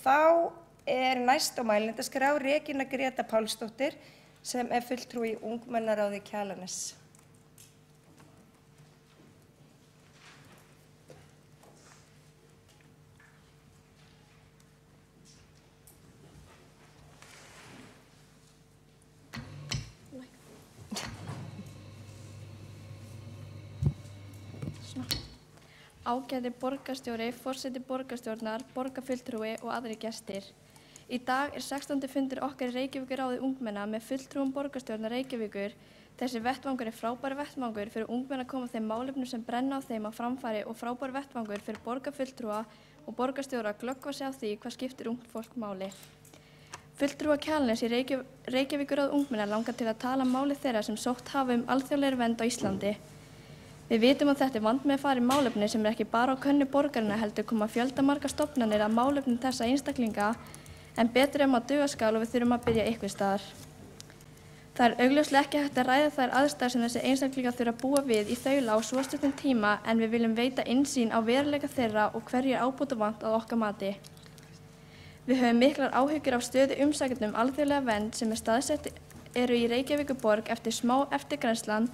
þá næst á mælendaskrá Regína Greta Pálsdóttir sem fulltrúi í Ungmennaráði Kjalarness. Ágæti borgarstjóri, forseti borgarstjórnar, borgarfulltrúi og aðrir gestir. Í dag 16. fundur okkar í Reykjavíkurráði ungmenna með fulltrúum borgarstjórnar Reykjavíkur. Þessi vettvangur frábær vettvangur fyrir ungmenna að koma þeim málefnum sem brenna á þeim á framfæri og frábær vettvangur fyrir borgarfulltrúa og borgarstjóra að glöggva sig á því hvað skiptir ungt fólk máli. Fulltrúa Kjalarness í Reykjavíkurráði ungmenna langar til að tala máli þeirra sem sótt hafa alþjóðlegri vernd á Íslandi. Við vitum að þetta vandmeðfarið málefni sem ekki bara á könnu borgarina heldur koma fjöldamargar stofnanir að málefnum þessa einstaklinga en betur að duga skal og við þurfum að byrja eitthvað staðar. Það augljóslega ekki hægt að ræða þær aðstæður sem þessi einstaklingar þurfa að búa við í þaula á svo stuttum tíma en við viljum veita innsýn á veruleika þeirra og hverju ábótavant að okkar mati. Við höfum miklar áhyggjur af stöðu umsækjendum alþjóðlega vernd sem staðsett eru í Reykjavíkurborg eftir smá eftirgrennslan.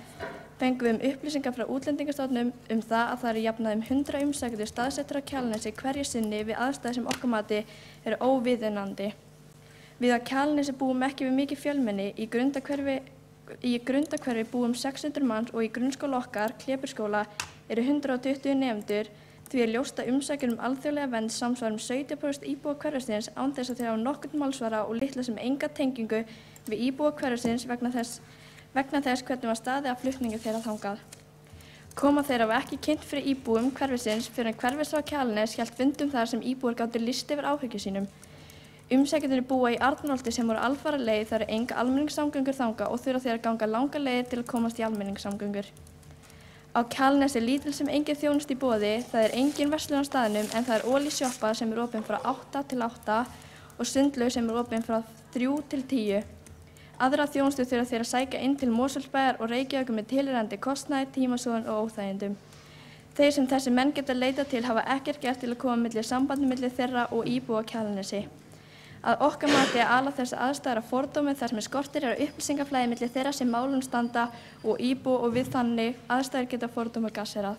Fengum við upplýsingar frá Útlendingastofnun það að það eru jafnað 100 umsækjendur staðsettir á Kjalarnesi hverju sinni við aðstæður sem okkar mati eru óviðunandi. Við á Kjalarnesi búum ekki við mikið fjölmenni, í Grundarhverfi búum 600 manns og í grunnskóla okkar, Klébergsskóla, eru 120 nemendur, því ljóst að umsækjendur alþjóðlega vernd samsvara 17% íbúa hverfisins án þess að þeir hafa nokkurn málsvara og litla sem enga tengingu við íbúa hverfisins vegna þess hvernig var staðið að flutningi þeirra þangað. Koma þeirra var ekki kynnt fyrir íbúum hverfisins fyrir en hverfisráð Kjalarness hélt fundum þar sem íbúar gátu lýst yfir áhyggjum sínum. Umsækjendur búa í Arnholti sem voru alfara leið þar enga almenningssamgöngur þangað og þurfa þeir að ganga langa leið til að komast í almenningssamgöngur. Á Kjalarnesi lítil sem engin þjónusta í boði, það engin verslun á staðnum en það olíusjoppa sem opin frá 8 til 8 og sundlaug sem opin frá 3 til 10. Aðra þjónustu þurfa þeir að sækja inn til Mosfellsbæjar og Reykjavíkur með tilheyrandi kostnaði, tímasóun og óþægindum. Þeir sem þessi menn geta leitað til hafa ekkert gert til að koma milli sambandi milli þeirra og íbúa Kjalarnesi. Að okkar mati að ala þessa aðstæður að fordómi þar sem skortir upplýsingaflæði milli þeirra sem málum standa og íbúa og við þannig aðstæður geta fordóma gasserað.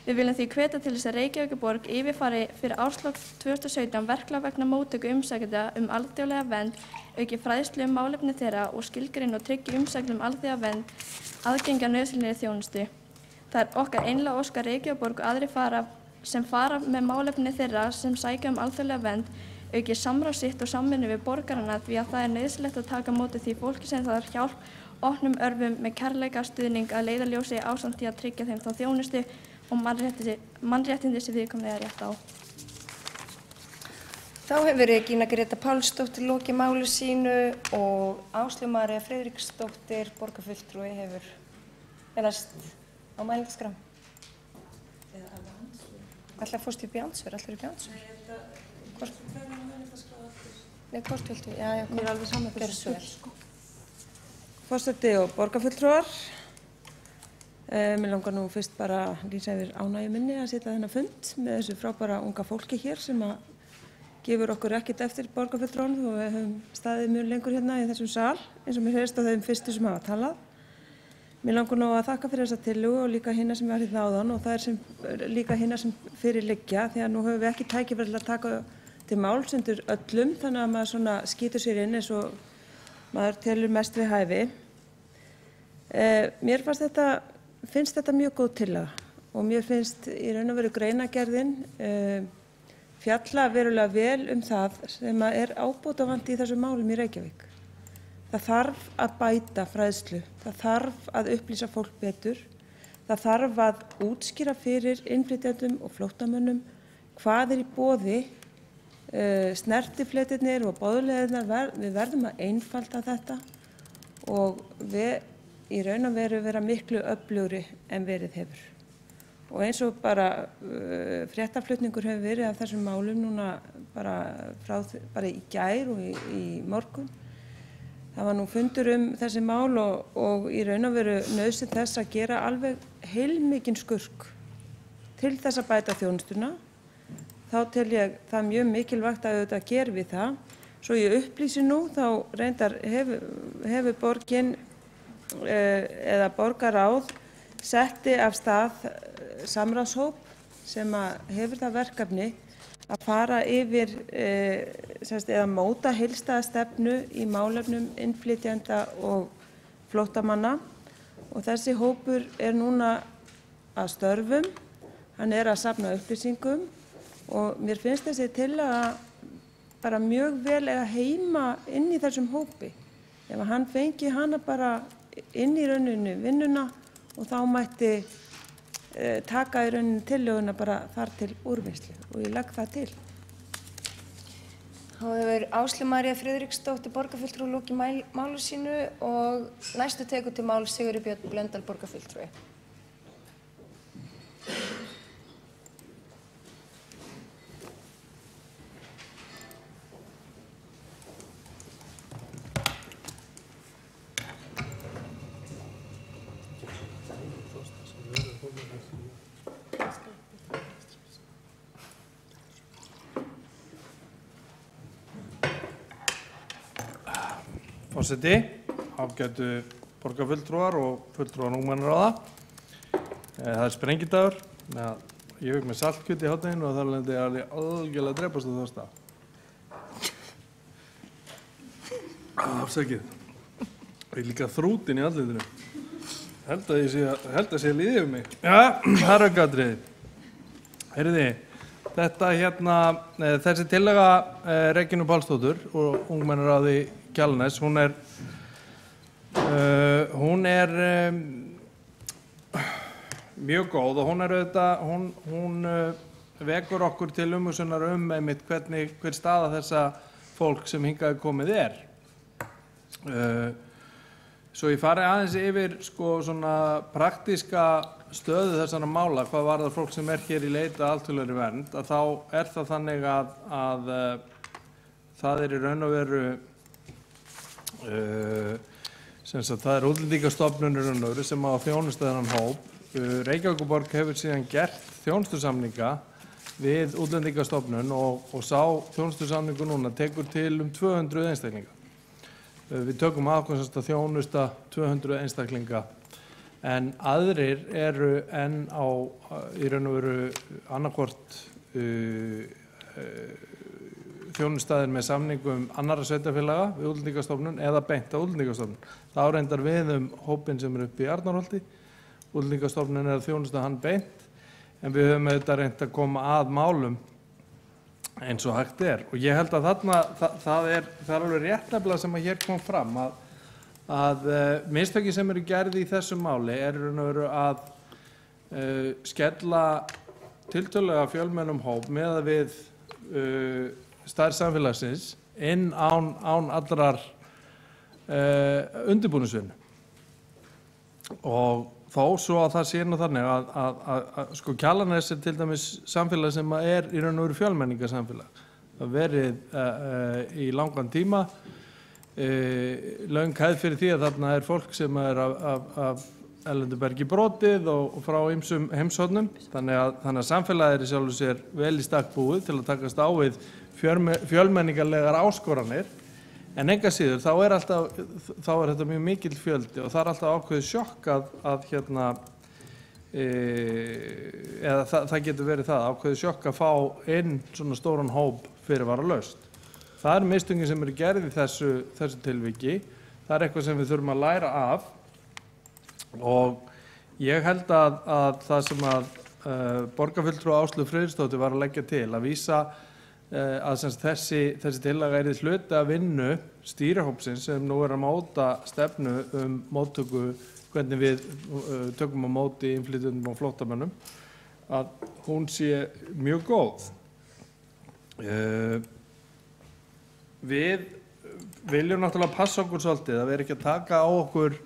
Við viljum því hvetja til þess að Reykjavíkurborg yfirfari fyrir árslok 2017 verklag vegna móttöku umsækjenda alþjóðlega vernd, auki fræðslu málefni þeirra og skilgreina og tryggi umsækjendum alþjóðlega vernd aðgengi að nauðsynlegri þjónustu. Það okkar einlæga ósk að Reykjavíkurborg og aðrir sem fara með málefni þeirra sem sækja alþjóðlega vernd auki samráð sitt og samvinnu við borgarana því að það nauðsynlegt að taka á móti því fólki sem það hjálp opnum örvum með kærleika stuðning að leiðarljósi ásamt því að tryggja þeim þá þjónustu og mannréttindi sem viðkomandi rétt á. Þá hefur Regína Greta Pálsdóttir lokið máli sínu og Áslaug María Friðriksdóttir, borgarfulltrúi, næst á mælendaskrá. Ætlar fórst upp í andsvör? Nei, hvort viltu? Já, mér er alveg saman fyrir svo vel. Forseti og borgarfulltrúar. Mér langar nú fyrst bara að lýsa yfir ánægju minni að sitja þennan fund með þessu frábæra unga fólki hér sem að gefur okkur ekkert eftir borgarfulltrúanum og við höfum staðið mjög lengur hérna í þessum sal eins og mér heyrist á þeim fyrstu sem hafa talað. Mér langar nú að þakka fyrir þessa tillögu og líka hina sem var hérna áðan og það líka hina sem fyrir liggja því að nú höfum við ekki tækifæri til að taka til máls undir öllum þannig að maður svona skýtur sér inn eins og maður telur mest við hæfi. Mér finnst þetta mjög góð tillaga og mér finnst í raun og veru greinargerðin fjalla verulega vel það sem ábótavant í þessum málum í Reykjavík. Það þarf að bæta fræðslu, það þarf að upplýsa fólk betur, það þarf að útskýra fyrir innflytjendum og flóttamönnum hvað í boði, snertifletirnir og boðleiðirnar, við verðum að einfalda þetta og við í raun og veru vera miklu öflugri en verið hefur. Og eins og bara fréttaflutningur hefur verið af þessum málum núna bara í gær og í morgun. Það var nú fundur þessi mál og í raun og veru nauðsyn þess að gera alveg heilmikinn skurk til þess að bæta þjónustuna. þá tel ég það mjög mikilvægt að auðvitað gerum við það. Svo ég upplýsi nú, þá reyndar hefur borgin eða borgarráð setti af stað samráðshóp sem hefur það verkefni að fara yfir eða móta heildstæða stefnu í málefnum innflytjenda og flóttamanna og þessi hópur núna að störfum, hann að safna upplýsingum og mér finnst þessi tillaga bara mjög vel eiga heima inn í þessum hópi. Ef hann fengi hana bara inn í rauninni vinnuna og þá mætti taka í rauninni tillöguna bara þar til úrvinnslu og ég legg það til. Þá hefur Áslaug María Friðriksdóttir borgarfulltrúi lokið máli sínu og næstu tekur til máls Sigurður Björn Blöndal borgarfulltrúi. Forseti, ágætu borgarfulltrúar og fulltrúar ungmennaráða. Það sprengidagur, ég vek með saltkjöt í hádeginu og þar lendi ég algjörlega að drepast á þorsta. Afsakið. Ég er líka þrútin í andlitinu. Held að sé líðið um mig. Já, það er aukaatriði. Heyrði, þessi tillaga Regínu Pálsdóttur og ungmennaráði Kjalarness, hún er mjög góð og hún vekur okkur til umhugsunar einmitt hver staða þessa fólk sem hingað komið Svo ég fari aðeins yfir svona praktíska stöðu þessara mála, hvað varðar fólk sem hér í leit að alþjóðlegri vernd, að þá það þannig að það í raun og veru það Útlendingastofnun sem á að þjónusta þennan hóp. Reykjavíkurborg hefur síðan gert þjónustusamninga við Útlendingastofnun og sá þjónustusamningur núna tekur til 200 einstaklinga. Við tökum að þjónusta 200 einstaklinga en aðrir eru enn á í raun og veru annaðhvort þjónustaðir með samningum annarra sveitarfélaga við Útlendingastofnun eða beint á Útlendingastofnun. Það reyndar við hópinn sem uppi í Arnarholti. Útlendingastofnun að þjónusta hann beint en við höfum auðvitað reynt að koma að málum eins og hægt Og ég held að það er alveg rétt nefnilega sem að hér kom fram að mistökin sem eru gerð í þessu máli eru að skella tiltölulega fjölmennum hóp meðan við stærð samfélagsins inn án allrar undirbúningsvinnu. Og þó svo að það sé nú þannig að Kjalarness til dæmis samfélag sem í raun og veru fjölmenningarsamfélag. Það verið í langan tíma löng hefð fyrir því að þarna fólk sem af erlendu bergi brotið og frá ýmsum heimshornum. Þannig að samfélagið í sjálfu sér vel í stakk búið til að takast á við fjölmenningarlegar áskoranir en enga síður þá þetta mjög mikill fjöldi og það alltaf ákveðið sjokk eða það getur verið ákveðið sjokk að fá inn svona stóran hóp fyrirvaralaust. Það mistökin sem eru gerð í þessu tilviki, það eitthvað sem við þurfum að læra af og ég held að það sem borgarfulltrúi Áslaug Friðriksdóttir var að leggja til að vísa að þessi tillaga hluti af vinnu stýrihópsins sem nú að móta stefnu móttöku, hvernig við tökum á móti innflytjendum og flóttamönnum, að hún sé mjög góð. Við viljum náttúrulega passa okkur svolítið að vera ekki að taka á okkur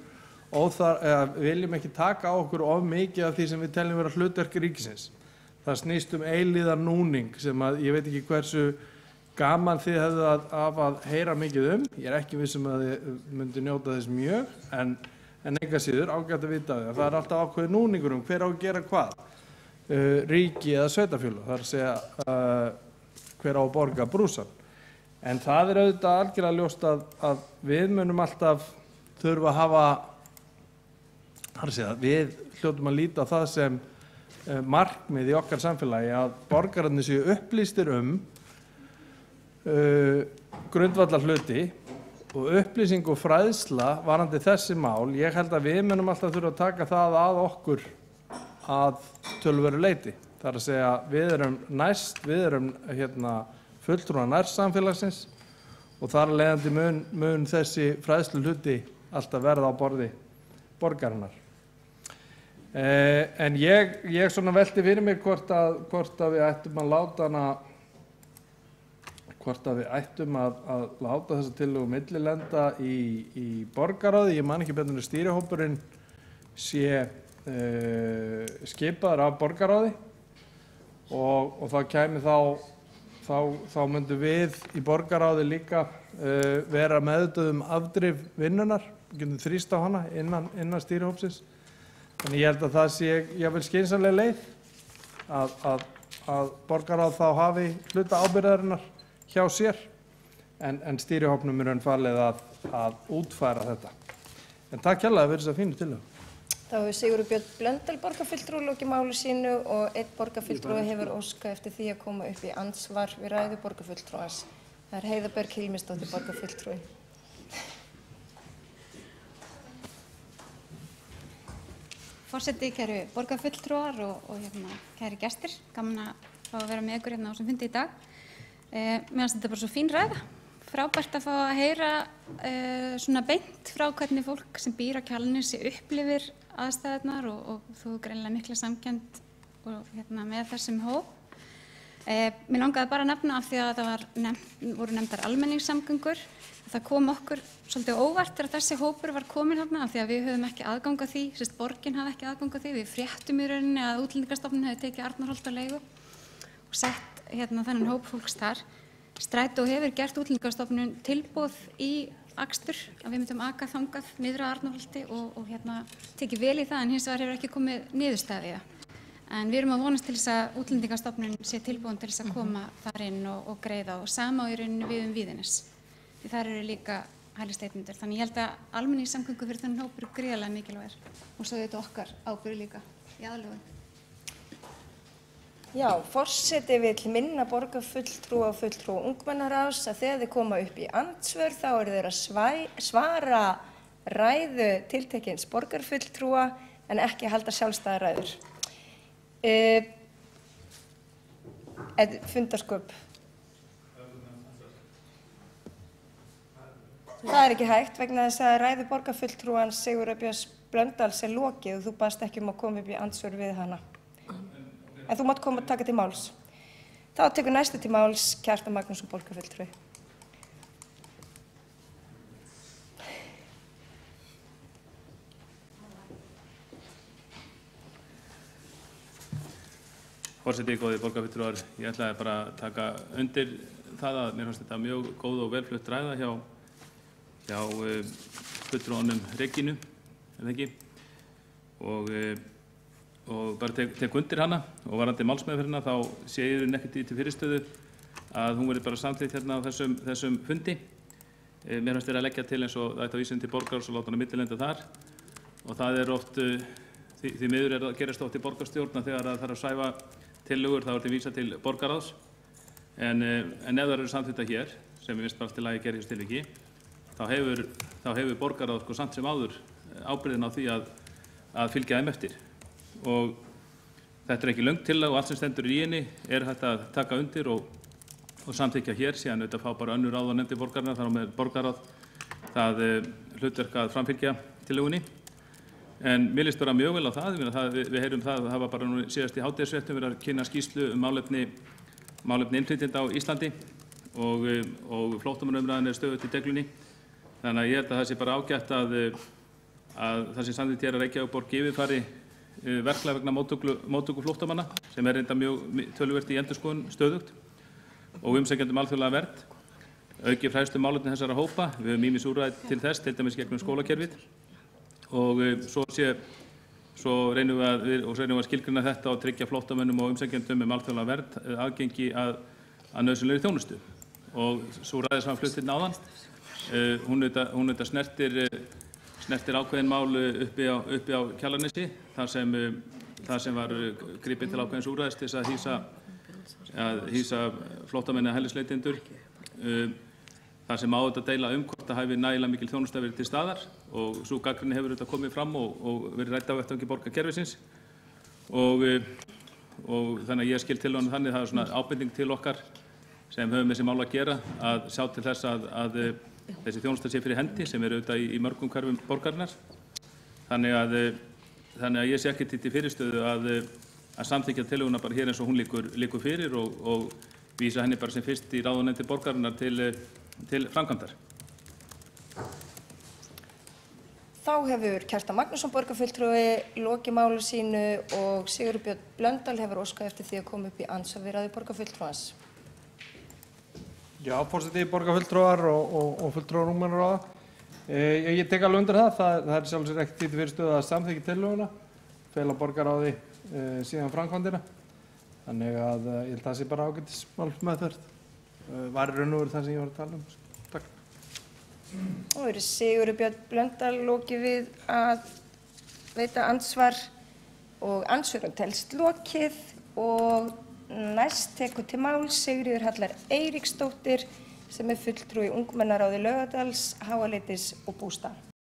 viljum ekki taka á okkur of mikið af því sem við teljum vera hlutverk ríkisins. Það snýst eilíðan núning sem ég veit ekki hversu gaman þið hefðu af að heyra mikið Ég er ekki viss að þið myndi njóta þess mjög, en enga síður ágætt að vita það. Það alltaf ákveðið núningur hver á að gera hvað. ríki eða sveitarfélög, það er að segja hver á að borga brúsann. En það er auðvitað algjörlega ljóst að við munum alltaf þurfa að hafa, það er að segja, við hljótum að líta á það sem markmið í okkar samfélagi að borgararnir séu upplýstir grundvallar hluti og upplýsing og fræðsla varðandi þessi mál. Ég held að við munum alltaf þurfa að taka það að okkur að töluverðu leyti. Það er að segja, við erum fulltrúar nærsamfélagsins og þar af leiðandi mun þessi fræðslu hluti alltaf verða á borði borgarinnar. En ég svona velti fyrir mig hvort að við ættum að láta þessa tillögu millilenda í borgarráði. Ég man ekki betur en stýrihópurinn sé skipaður af borgarráði og það kæmi þá myndum við í borgarráði líka vera meðvituð afdrif vinnunar, getum þrýst á hana innan stýrihópsins. Þannig ég held að það sé jafnvel skynsamleg leið að borgarráð þá hafi hluta ábyrgðarinnar hjá sér en stýrihópnum falið að útfæra þetta. En takk kærlega fyrir þessa fínu tillögu. Þá hefur Sigurður Björn Blöndal borgarfulltrúi lokið máli sínu og einn borgarfulltrúi hefur óskað eftir því að koma upp í andsvar við ræðu borgarfulltrúans. Það er Heiða Björg Hilmisdóttir borgarfulltrúi. Forseti, kæru borgarfulltrúar og kæru gestir, gaman að fá að vera með ykkur hérna á sem fundi í dag. Mér finnst þetta bara svo fín ræða. Frábært að fá að heyra svona beint frá hvernig fólk sem býr á Kjalarnesi upplifir aðstæðurnar og þú greinilega mikla samkennd með þessum hóp. Mér langaði bara að nefna af því að það voru nefndar almenningssamgöngur. Það kom okkur svolítið óvart þegar þessi hópur var komin þarna af því að við höfum ekki aðgang að því, borgin hafði ekki aðgang að því. Við fréttum í rauninni að Útlendingastofnun hefði tekið Arnarholt á leigu og sett þennan hóp fólks þar. Strætó hefur gert Útlendingastofnun tilboð í akstur að við myndum aka þangað niður að Arnarholti og tekið vel í það en hins vegar hefur ekki komið niðurstaða í það. En við erum að vonast til þess að Útlendingastofnun sé tilbúin til þess að koma þar inn og greiða og sama á í rauninni við Víðines. Því þar eru líka hælisleitendur. Þannig ég held að almenningssamgöngur fyrir þennan hóp eru gríðarlega mikilvægir og svo þetta okkar ábyrgð líka í aðlögun. Já, forseti vill minna borgarfulltrúa og fulltrúa ungmennaráðs að þegar þeir koma upp í andsvör þá eru þeir að svara ræðu tiltekins borgarfulltrúa en ekki halda sjálfstæðar ræður. Fundarsköp. Það er ekki hægt vegna þess að ræðu borgarfulltrúans Sigurðar Björns Blöndals er lokið og þú baðst ekki að koma upp í andsvör við hana. En þú mátt koma að taka til máls. Þá tekur næstu til máls Kjartan Magnússon borgarfulltrúi. Forseti, góðir borgarfulltrúar, ég ætlaði bara að taka undir það að mér fannst þetta mjög góð og velflutt ræða hjá fulltrúanum Regínu, er það ekki? Og bara tek undir hana og varðandi málsmeðferðina þá sé ég ekkert í til fyrirstöðu að hún verði bara samþykkt hérna á þessum fundi. Mér fannst að leggja til eins og það ætti að vísa til borgarráðs og láta hana millilenda þar og það er oft, því miður að gerast oft í borgarstjórn þegar það þarf að svæfa tillögur þá er til vísa til borgarráðs en ef það eru samþykktar hér sem ég finnst bara til að ég gera í þessu tilviki þá hefur borgarráð samt sem áður ábyrgðin á því að fylgja þeim eftir. Og þetta er ekki löng tillaga og allt sem stendur í henni er hægt að taka undir og samþykkja hér, síðan auðvitað fá bara önnur ráð og nefndir borgarinnar, þar á með borgarráð það hlutverk að framfylgja tillögunni. En mér líst vera mjög vel á það, við heyrum það var bara nú síðast í hádegisfréttum verið að kynna skýrslu málefni innflytjenda á Íslandi og flóttamannumræðan er stöðugt í deglunni. Þannig að ég held að það sé bara ágætt að það sé samþykkt hér að Reykjavíkurborg yfirfari verklag vegna móttöku flóttamanna sem er reynda mjög töluvert í endurskoðun stöðugt og umsækjendum alþjóðlega vernd, auki fræðslu málefni þessara hópa. Við höfum ýmis úrræði til þess, til dæmis gegnum skólakerfið og svo sé Svo reynum við að skilgreina þetta og tryggja flóttamönnum og umsækjendum alþjóðlega vernd aðgengi að nauðsynlegri þjónustu. Og sú ræða sem flutt hérna áðan, hún snertir ákveðin mál uppi á Kjalarnesi, þar sem var gripið til ákveðins úrræðis til þess að hýsa flóttamenn eða hælisleitendur. Það sem á þetta deila hvort það hafi nægilega mikil þjónusta verið til staðar og sú gagnrýni hefur þetta komið fram og verið rædd á vettvangi borgarkerfisins og þannig að ég skil tillöguna þannig, það er svona ábending til okkar sem höfum þessi mál að gera að sjá til þess að þessi þjónusta sé fyrir hendi sem er auðvitað í mörgum hverfum borgarinnar. Þannig að ég sé ekki til fyrirstöðu að samþykkja tillöguna bara hér eins og hún liggur fyrir og vísa henni bara sem fyrst í ráðuneyti borgarinnar til framkvæmdar. Þá hefur Kjartan Magnússon borgarfulltrúi lokið máli sínu og Sigurður Björn Blöndal hefur óskað eftir því að koma upp í andsvar við ræðu borgarfulltrúans. Já, forseti, borgarfulltrúar og fulltrúar ungmennaráða. Ég tek alveg undir það. Það er sjálfsög ekki til fyrirstöðu að samþykkja tillöguna, fela borgarráði síðan framkvæmdina. Þannig að ég held að það sé bara ágætis málsmeðferð. Var í raun og veru það sem ég var að tala um. Takk. Nú er Sigurður Björn Blöndal lokið við að veita andsvar og andsvörum telst lokið og næst tekur til máls Sigríður Hallar Eiríksdóttir sem er fulltrúi ungmennaráði Laugardals, Háaleitis og Bústaða.